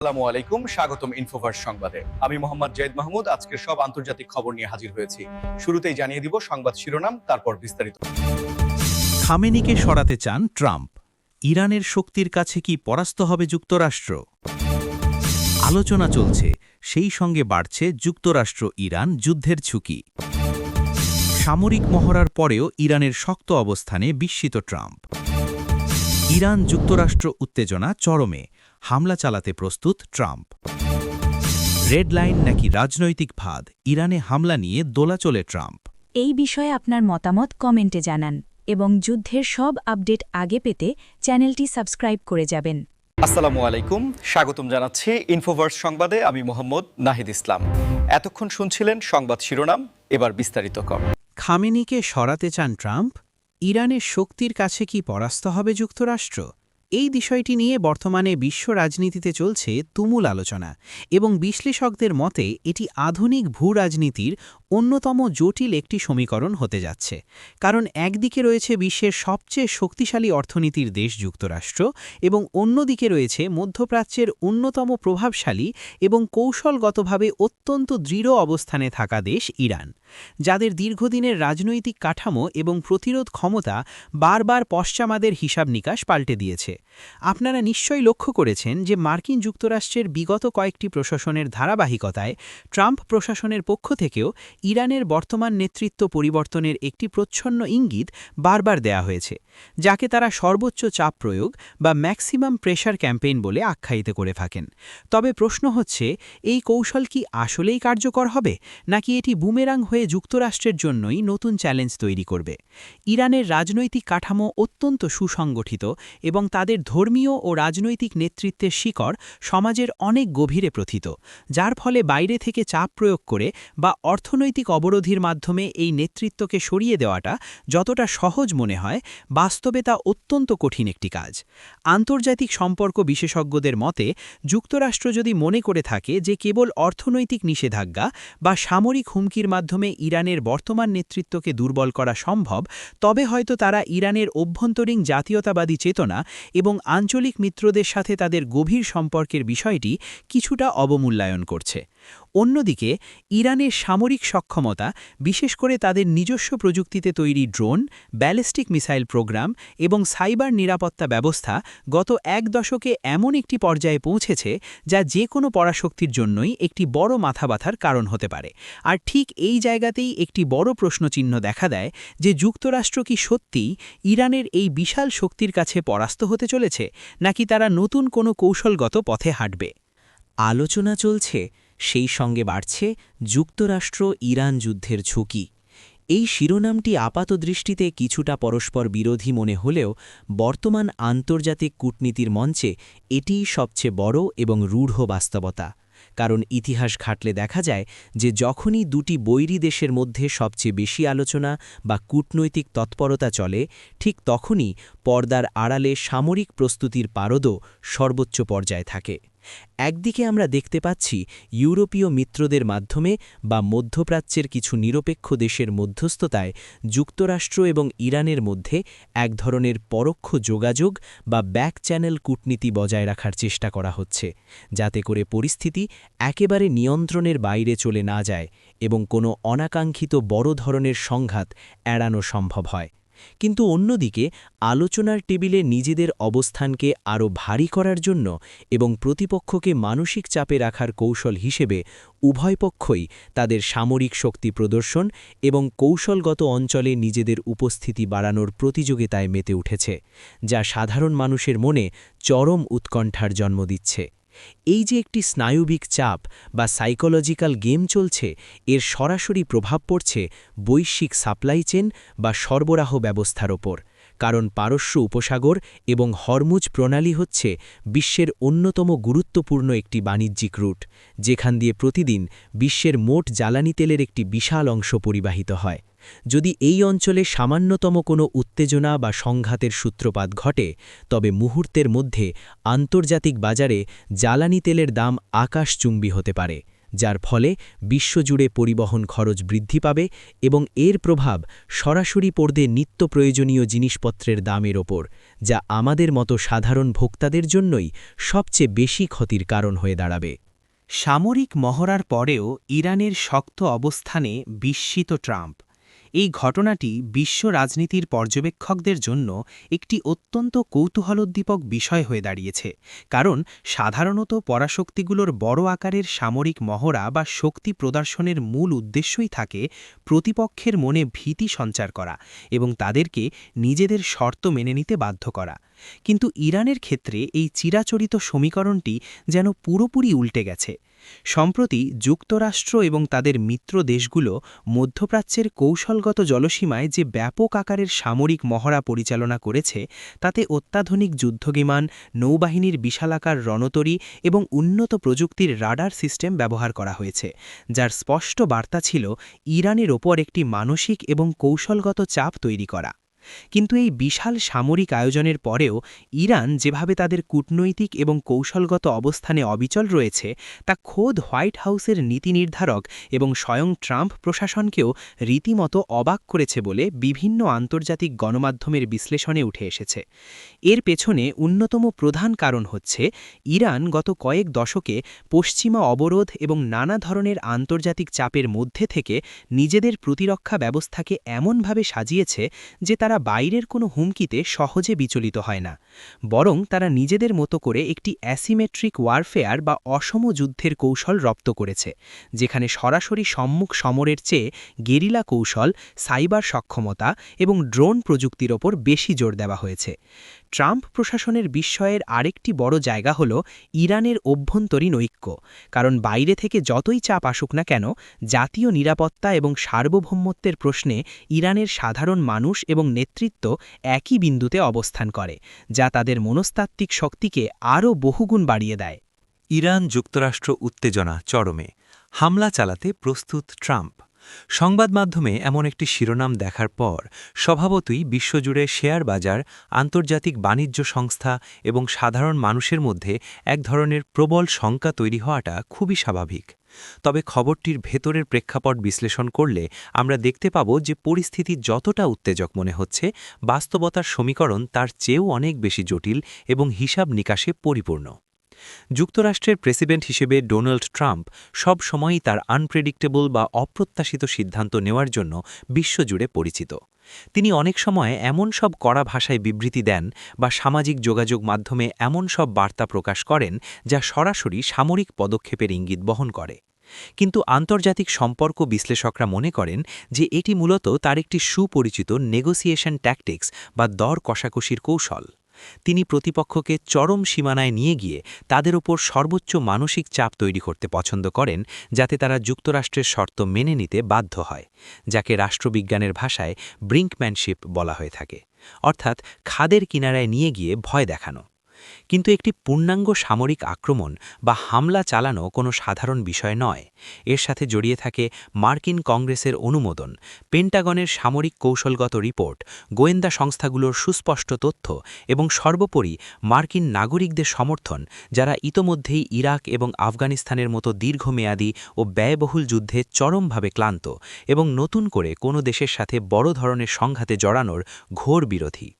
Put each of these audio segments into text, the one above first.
আসসালামু আলাইকুম, স্বাগতম ইনফোভার্স সংবাদে। আমি মোহাম্মদ জয়েদ মাহমুদ আজকের সব আন্তর্জাতিক খবর নিয়ে হাজির হয়েছি। শুরুতেই জানিয়ে দিব সংবাদ শিরোনাম, তারপর বিস্তারিত। খামেনিকে সরাতে চান ট্রাম্প। ইরানের শক্তির কাছে কি পরাস্ত হবে যুক্তরাষ্ট্র? আলোচনা চলছে, সেই সঙ্গে বাড়ছে যুক্তরাষ্ট্র ইরান যুদ্ধের ঝুঁকি। সামরিক মহড়ার পরেও ইরানের শক্ত অবস্থানে বিস্মিত ট্রাম্প। ইরান যুক্তরাষ্ট্র উত্তেজনা চরমে, হামলা চালাতে প্রস্তুত ট্রাম্প। রেড লাইন নাকি রাজনৈতিক ফাঁদ, ইরানে হামলা নিয়ে দোলাচলে ট্রাম্প। এই বিষয়ে আপনার মতামত কমেন্টে জানান এবং যুদ্ধের সব আপডেট আগে পেতে চ্যানেলটি সাবস্ক্রাইব করে যাবেন। আসসালামু আলাইকুম, স্বাগতম জানাচ্ছি ইনফোভার্স সংবাদে। আমি মোহাম্মদ নাহিদ ইসলাম। এতক্ষণ শুনছিলেন সংবাদ শিরোনাম, এবার বিস্তারিত কম। খামেনিকে সরাতে চান ট্রাম্প। ইরানের শক্তির কাছে কি পরাস্ত হবে যুক্তরাষ্ট্র? এই বিষয়টি নিয়ে বর্তমানে বিশ্ব রাজনীতিতে চলছে তুমুল আলোচনা এবং বিশ্লেষকদের মতে এটি আধুনিক ভূরাজনীতির অন্যতম জটিল একটি সমীকরণ হতে যাচ্ছে। কারণ একদিকে রয়েছে বিশ্বের সবচেয়ে শক্তিশালী অর্থনীতির দেশ যুক্তরাষ্ট্র এবং অন্যদিকে রয়েছে মধ্যপ্রাচ্যের অন্যতম প্রভাবশালী এবং কৌশলগতভাবে অত্যন্ত দৃঢ় অবস্থানে থাকা দেশ ইরান, যাদের দীর্ঘদিনের রাজনৈতিক কাঠামো এবং প্রতিরোধ ক্ষমতা বারবার পশ্চামাদের হিসাব নিকাশ পাল্টে দিয়েছে। আপনারা নিশ্চয়ই লক্ষ্য করেছেন যে মার্কিন যুক্তরাষ্ট্রের বিগত কয়েকটি প্রশাসনের ধারাবাহিকতায় ট্রাম্প প্রশাসনের পক্ষ থেকেও ইরানের বর্তমান নেতৃত্ব পরিবর্তনের একটি প্রচ্ছন্ন ইঙ্গিত বারবার দেয়া হয়েছে, যাকে তারা সর্বোচ্চ চাপ প্রয়োগ বা ম্যাক্সিমাম প্রেশার ক্যাম্পেইন বলে আখ্যায়িত করে থাকেন। তবে প্রশ্ন হচ্ছে, এই কৌশল কি আসলেই কার্যকর হবে, নাকি এটি বুমেরাং হয়ে যুক্তরাষ্ট্রের জন্যই নতুন চ্যালেঞ্জ তৈরি করবে? ইরানের রাজনৈতিক কাঠামো অত্যন্ত সুসংগঠিত এবং তাদের ধর্মীয় ও রাজনৈতিক নেতৃত্বের শিকড় সমাজের অনেক গভীরে প্রথিত, যার ফলে বাইরে থেকে চাপ প্রয়োগ করে বা অর্থনৈতিক অবরোধের মাধ্যমে এই নেতৃত্বকে সরিয়ে দেওয়াটা যতটা সহজ মনে হয়, বাস্তবে তা অত্যন্ত কঠিন একটি কাজ। আন্তর্জাতিক সম্পর্ক বিশেষজ্ঞদের মতে, যুক্তরাষ্ট্র যদি মনে করে থাকে যে কেবল অর্থনৈতিক নিষেধাজ্ঞা বা সামরিক হুমকির মাধ্যমে ইরানের বর্তমান নেতৃত্বকে দুর্বল করা সম্ভব, তবে হয়তো তারা ইরানের অভ্যন্তরীণ জাতীয়তাবাদী চেতনা এবং আঞ্চলিক মিত্রদের সাথে তাদের গভীর সম্পর্কের বিষয়টি কিছুটা অবমূল্যায়ন করছে। অন্যদিকে ইরানের সামরিক সক্ষমতা, বিশেষ করে তাদের নিজস্ব প্রযুক্তিতে তৈরি ড্রোন, ব্যালিস্টিক মিসাইল প্রোগ্রাম এবং সাইবার নিরাপত্তা ব্যবস্থা গত এক দশকে এমন একটি পর্যায়ে পৌঁছেছে যা যে কোনো পরাশক্তির জন্যই একটি বড় মাথাব্যথার কারণ হতে পারে। আর ঠিক এই জায়গাতেই একটি বড় প্রশ্নচিহ্ন দেখা দেয় যে যুক্তরাষ্ট্র কি সত্যিই ইরানের এই বিশাল শক্তির কাছে পরাস্ত হতে চলেছে, নাকি তারা নতুন কোনো কৌশলগত পথে হাঁটবে? আলোচনা চলছে, সেই সঙ্গে বাড়ছে যুক্তরাষ্ট্র ইরান যুদ্ধের ঝুঁকি। এই শিরোনামটি আপাতদৃষ্টিতে কিছুটা পরস্পর বিরোধী মনে হলেও বর্তমান আন্তর্জাতিক কূটনীতির মঞ্চে এটিই সবচেয়ে বড় এবং রূঢ় বাস্তবতা। কারণ ইতিহাস ঘাটলে দেখা যায় যে যখনই দুটি বৈরী দেশের মধ্যে সবচেয়ে বেশি আলোচনা বা কূটনৈতিক তৎপরতা চলে, ঠিক তখনই পর্দার আড়ালে সামরিক প্রস্তুতির পারদও সর্বোচ্চ পর্যায়ে থাকে। একদিকে আমরা দেখতে পাচ্ছি ইউরোপীয় মিত্রদের মাধ্যমে বা মধ্যপ্রাচ্যের কিছু নিরপেক্ষ দেশের মধ্যস্থতায় যুক্তরাষ্ট্র এবং ইরানের মধ্যে এক ধরনের পরোক্ষ যোগাযোগ বা ব্যাক চ্যানেল কূটনীতি বজায় রাখার চেষ্টা করা হচ্ছে, যাতে করে পরিস্থিতি একেবারে নিয়ন্ত্রণের বাইরে চলে না যায় এবং কোনো অনাকাঙ্ক্ষিত বড় ধরনের সংঘাত এড়ানো সম্ভব হয়। কিন্তু অন্যদিকে আলোচনার টেবিলে নিজেদের অবস্থানকে আরও ভারী করার জন্য এবং প্রতিপক্ষকে মানসিক চাপে রাখার কৌশল হিসেবে উভয় পক্ষই তাদের সামরিক শক্তি প্রদর্শন এবং কৌশলগত অঞ্চলে নিজেদের উপস্থিতি বাড়ানোর প্রতিযোগিতায় মেতে উঠেছে, যা সাধারণ মানুষের মনে চরম উৎকণ্ঠার জন্ম দিচ্ছে। এই যে একটি স্নায়ুবিক চাপ বা সাইকোলজিক্যাল গেম চলছে, এর সরাসরি প্রভাব পড়ছে বৈশ্বিক সাপ্লাই চেন বা সরবরাহ ব্যবস্থার ওপর। কারণ পারস্য উপসাগর এবং হরমুজ প্রণালী হচ্ছে বিশ্বের অন্যতম গুরুত্বপূর্ণ একটি বাণিজ্যিক রুট, যেখান দিয়ে প্রতিদিন বিশ্বের মোট জ্বালানি তেলের একটি বিশাল অংশ পরিবাহিত হয়। যদি এই অঞ্চলে সামান্যতম কোনো উত্তেজনা বা সংঘাতের সূত্রপাত ঘটে, তবে মুহূর্তের মধ্যে আন্তর্জাতিক বাজারে জ্বালানি তেলের দাম আকাশচুম্বী হতে পারে, যার ফলে বিশ্বজুড়ে পরিবহন খরচ বৃদ্ধি পাবে এবং এর প্রভাব সরাসরি পড়বে নিত্য প্রয়োজনীয় জিনিসপত্রের দামের ওপর, যা আমাদের মতো সাধারণ ভোক্তাদের জন্যই সবচেয়ে বেশি ক্ষতির কারণ হয়ে দাঁড়াবে। সামরিক মহড়ার পরেও ইরানের শক্ত অবস্থানে বিস্মিত ট্রাম্প। এই ঘটনাটি বিশ্ব রাজনীতির পর্যবেক্ষকদের জন্য একটি অত্যন্ত কৌতূহলোদ্দীপক বিষয় হয়ে দাঁড়িয়েছে, কারণ সাধারণত পরাশক্তিগুলোর বড় আকারের সামরিক মহড়া বা শক্তি প্রদর্শনের মূল উদ্দেশ্যই থাকে প্রতিপক্ষের মনে ভীতি সঞ্চার করা এবং তাদেরকে নিজেদের শর্ত মেনে নিতে বাধ্য করা। কিন্তু ইরানের ক্ষেত্রে এই চিরাচরিত সমীকরণটি যেন পুরোপুরি উল্টে গেছে। সম্প্রতি যুক্তরাষ্ট্র এবং তাদের মিত্র দেশগুলো মধ্যপ্রাচ্যের কৌশলগত জলসীমায় যে ব্যাপক আকারের সামরিক মহড়া পরিচালনা করেছে, তাতে অত্যাধুনিক যুদ্ধবিমান, নৌবাহিনীর বিশালাকার রণতরী এবং উন্নত প্রযুক্তির রাডার সিস্টেম ব্যবহার করা হয়েছে, যার স্পষ্ট বার্তা ছিল ইরানের ওপর একটি মানসিক এবং কৌশলগত চাপ তৈরি করা। কিন্তু এই বিশাল সামরিক আয়োজনের পরেও ইরান যেভাবে তাদের কূটনৈতিক এবং কৌশলগত অবস্থানে অবিচল রয়েছে, তা খোদ হোয়াইট হাউসের নীতি নির্ধারক এবং স্বয়ং ট্রাম্প প্রশাসনকেও রীতিমতো অবাক করেছে বলে বিভিন্ন আন্তর্জাতিক গণমাধ্যমের বিশ্লেষণে উঠে এসেছে। এর পেছনে অন্যতম প্রধান কারণ হচ্ছে ইরান গত কয়েক দশকে পশ্চিমা অবরোধ এবং নানা ধরনের আন্তর্জাতিক চাপের মধ্যে থেকে নিজেদের প্রতিরক্ষা ব্যবস্থাকে এমনভাবে সাজিয়েছে যে তারা বাইরের কোনো হুমকিতে সহজে বিচলিত হয় না, বরং তারা নিজেদের মতো করে একটি অ্যাসিমেট্রিক ওয়ারফেয়ার বা অসম যুদ্ধের কৌশল রপ্ত করেছে, যেখানে সরাসরি সম্মুখ সমরের চেয়ে গেরিলা কৌশল, সাইবার সক্ষমতা এবং ড্রোন প্রযুক্তির ওপর বেশি জোর দেওয়া হয়েছে। ট্রাম্প প্রশাসনের বিস্ময়ের আরেকটি বড় জায়গা হল ইরানের অভ্যন্তরীণ ঐক্য, কারণ বাইরে থেকে যতই চাপ আসুক না কেন, জাতীয় নিরাপত্তা এবং সার্বভৌমত্বের প্রশ্নে ইরানের সাধারণ মানুষ এবং নেতৃত্ব একই বিন্দুতে অবস্থান করে, যা তাদের মনস্তাত্ত্বিক শক্তিকে আরও বহুগুণ বাড়িয়ে দেয়। ইরান যুক্তরাষ্ট্র উত্তেজনা চরমে, হামলা চালাতে প্রস্তুত ট্রাম্প। সংবাদ মাধ্যমে এমন একটি শিরোনাম দেখার পর স্বভাবতই বিশ্বজুড়ে শেয়ার বাজার, আন্তর্জাতিক বাণিজ্য সংস্থা এবং সাধারণ মানুষের মধ্যে এক ধরনের প্রবল শঙ্কা তৈরি হওয়াটা খুবই স্বাভাবিক। তবে খবরটির ভেতরের প্রেক্ষাপট বিশ্লেষণ করলে আমরা দেখতে পাব যে পরিস্থিতি যতটা উত্তেজক মনে হচ্ছে, বাস্তবতার সমীকরণ তার চেয়েও অনেক বেশি জটিল এবং হিসাব নিকাশে পরিপূর্ণ। যুক্তরাষ্ট্রের প্রেসিডেন্ট হিসেবে ডোনাল্ড ট্রাম্প সব সময়ই তার আনপ্রেডিক্টেবল বা অপ্রত্যাশিত সিদ্ধান্ত নেওয়ার জন্য বিশ্বজুড়ে পরিচিত। তিনি অনেক সময় এমন সব কড়া ভাষায় বিবৃতি দেন বা সামাজিক যোগাযোগ মাধ্যমে এমন সব বার্তা প্রকাশ করেন যা সরাসরি সামরিক পদক্ষেপের ইঙ্গিত বহন করে। কিন্তু আন্তর্জাতিক সম্পর্ক বিশ্লেষকরা মনে করেন যে এটি মূলত তার একটি সুপরিচিত নেগোসিয়েশন ট্যাকটিক্স বা দর কষাকষির কৌশল। তিনি প্রতিপক্ষকে চরম সীমানায় নিয়ে গিয়ে তাদের ওপর সর্বোচ্চ মানসিক চাপ তৈরি করতে পছন্দ করেন, যাতে তারা যুক্তরাষ্ট্রের শর্ত মেনে নিতে বাধ্য হয়, যাকে রাষ্ট্রবিজ্ঞানের ভাষায় ব্রিঙ্কম্যানশিপ বলা হয়ে থাকে, অর্থাৎ খাদের কিনারায় নিয়ে গিয়ে ভয় দেখানো। কিন্তু একটি পূর্ণাঙ্গ সামরিক আক্রমণ বা হামলা চালানো কোনো সাধারণ বিষয় নয়। এর সাথে জড়িয়ে থাকে মার্কিন কংগ্রেসের অনুমোদন, পেন্টাগনের সামরিক কৌশলগত রিপোর্ট, গোয়েন্দা সংস্থাগুলোর সুস্পষ্ট তথ্য এবং সর্বোপরি মার্কিন নাগরিকদের সমর্থন, যারা ইতোমধ্যেই ইরাক এবং আফগানিস্তানের মতো দীর্ঘমেয়াদী ও ব্যয়বহুল যুদ্ধে চরমভাবে ক্লান্ত এবং নতুন করে কোনো দেশের সাথে বড় ধরনের সংঘাতে জড়ানোর ঘোর বিরোধী।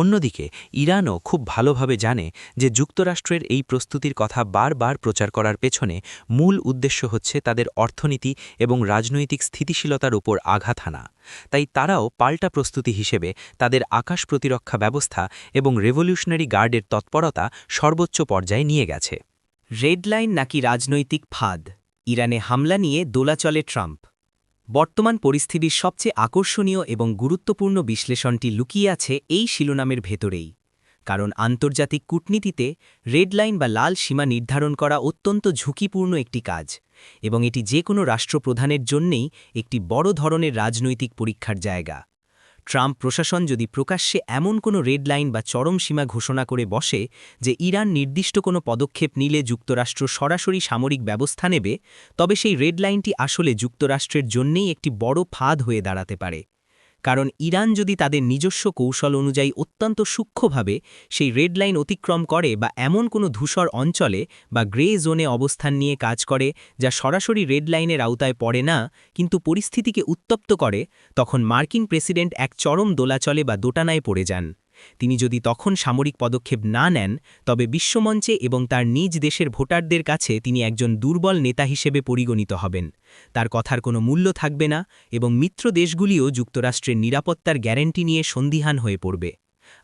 অন্যদিকে ইরানও খুব ভালোভাবে জানে যে যুক্তরাষ্ট্রের এই প্রস্তুতির কথা বারবার প্রচার করার পেছনে মূল উদ্দেশ্য হচ্ছে তাদের অর্থনীতি এবং রাজনৈতিক স্থিতিশীলতার উপর আঘাত হানা। তাই তারাও পাল্টা প্রস্তুতি হিসেবে তাদের আকাশ প্রতিরক্ষা ব্যবস্থা এবং রেভলিউশনারি গার্ডের তৎপরতা সর্বোচ্চ পর্যায়ে নিয়ে গেছে। রেড লাইন নাকি রাজনৈতিক ফাঁদ, ইরানে হামলা নিয়ে দোলাচলে ট্রাম্প। বর্তমান পরিস্থিতির সবচেয়ে আকর্ষণীয় এবং গুরুত্বপূর্ণ বিশ্লেষণটি লুকিয়ে আছে এই শিরোনামের ভেতরেই, কারণ আন্তর্জাতিক কূটনীতিতে রেড লাইন বা লাল সীমা নির্ধারণ করা অত্যন্ত ঝুঁকিপূর্ণ একটি কাজ, এবং এটি যে কোনো রাষ্ট্রপ্রধানের জন্যেই একটি বড় ধরনের রাজনৈতিক পরীক্ষার জায়গা। ট্রাম্প প্রশাসন যদি প্রকাশ্যে এমন কোনো রেড লাইন বা চরম সীমা ঘোষণা করে বসে যে ইরান নির্দিষ্ট কোনো পদক্ষেপ নিলে যুক্তরাষ্ট্র সরাসরি সামরিক ব্যবস্থা নেবে, তবে সেই রেড লাইনটি আসলে যুক্তরাষ্ট্রের জন্যেই একটি বড় ফাঁদ হয়ে দাঁড়াতে পারে। কারণ ইরান যদি তাদের নিজস্ব কৌশল অনুযায়ী অত্যন্ত সূক্ষ্মভাবে সেই রেড লাইন অতিক্রম করে বা এমন কোনো ধূসর অঞ্চলে বা গ্রে জোনে অবস্থান নিয়ে কাজ করে যা সরাসরি রেড লাইনের আওতায় পড়ে না কিন্তু পরিস্থিতিকে উত্তপ্ত করে, তখন মার্কিন প্রেসিডেন্ট এক চরম দোলাচলে বা দোটানায় পড়ে যান। তিনি যদি তখন সামরিক পদক্ষেপ না নেন, তবে বিশ্বমঞ্চে এবং তার নিজ দেশের ভোটারদের কাছে তিনি একজন দুর্বল নেতা হিসেবে পরিগণিত হবেন। তার কথার কোনো মূল্য থাকবে না এবং মিত্র দেশগুলিও যুক্তরাষ্ট্রের নিরাপত্তার গ্যারান্টি নিয়ে সন্দিহান হয়ে পড়বে।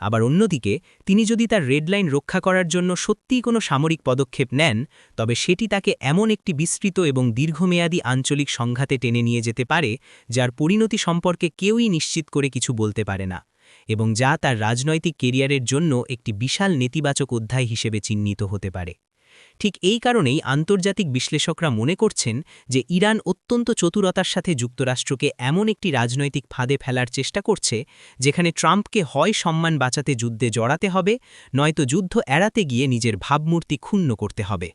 আবার অন্যদিকে তিনি যদি তার রেড লাইন রক্ষা করার জন্য সত্যিই কোনো সামরিক পদক্ষেপ নেন, তবে সেটি তাকে এমন একটি বিস্তৃত এবং দীর্ঘমেয়াদী আঞ্চলিক সংঘাতে টেনে নিয়ে যেতে পারে যার পরিণতি সম্পর্কে কেউই নিশ্চিত করে কিছু বলতে পারে না, এবং যা তার রাজনৈতিক কেরিয়ারের জন্য একটি বিশাল নেতিবাচক অধ্যায় হিসেবে চিহ্নিত হতে পারে। ঠিক এই কারণেই আন্তর্জাতিক বিশ্লেষকরা মনে করছেন যে ইরান অত্যন্ত চতুরতার সাথে যুক্তরাষ্ট্রকে এমন একটি রাজনৈতিক ফাঁদে ফেলার চেষ্টা করছে যেখানে ট্রাম্পকে হয় সম্মান বাঁচাতে যুদ্ধে জড়াতে হবে, নয়তো যুদ্ধ এড়াতে গিয়ে নিজের ভাবমূর্তি ক্ষুণ্ণ করতে হবে।